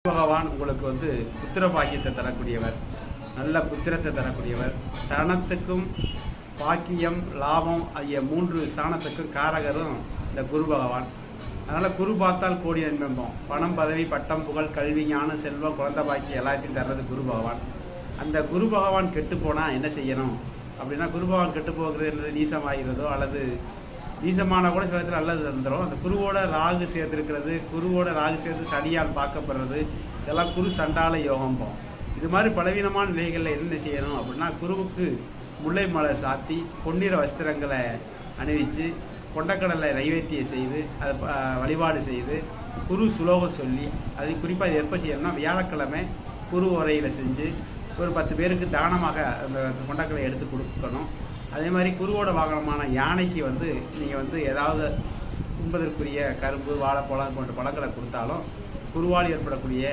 பகவான் உங்களுக்கு புத்திர பாக்கியத்தை தரக்கூடியவர், நல்ல புத்திரத்தை தரக்கூடியவர். தனத்துக்கும் பாக்கியம், லாபம் ஆகிய 3 ஸ்தானத்துக்கும் காரகரும் இந்த குரு பகவான். அதனால் குரு பார்த்தால் கோடி நன்மைப்போம். பணம், பதவி, பட்டம், புகழ், கல்வி, ஞானம், செல்வம், குழந்தை பாக்கியம் எல்லாத்தையும் தர்றது குரு பகவான். அந்த குரு பகவான் கெட்டு போனால் என்ன செய்யணும் அப்படின்னா, குரு பகவான் கெட்டு போகிறது நீசமாகிறதோ அல்லது நீசமான கூட சில இடத்துல நல்லது தந்துடும். அந்த குருவோட ராகு சேர்த்துருக்கிறது, குருவோட ராகு சேர்த்து சனியால் பார்க்கப்படுறது, இதெல்லாம் குரு சண்டால யோகம் போகும். இது மாதிரி பலவீனமான நிலைகளில் என்ன செய்யணும் அப்படின்னா, குருவுக்கு முல்லை மலை சாத்தி பொன்னிற வஸ்திரங்களை அணிவித்து கொண்டக்கடலை நைவேத்தியம் செய்து அதை வழிபாடு செய்து குரு சுலோகம் சொல்லி, அது குறிப்பாக இது எப்போ செய்யணும்னா வியாழக்கிழமை குரு உரையில் செஞ்சு ஒரு 10 பேருக்கு தானமாக அந்த கொண்டக்கடலை எடுத்து கொடுக்கணும். அதே மாதிரி குருவோட வாகனமான யானைக்கு நீங்கள் ஏதாவது உண்பதற்குரிய கரும்பு, வாழைப்பழம் போன்ற பழங்களை கொடுத்தாலும் குருவால் ஏற்படக்கூடிய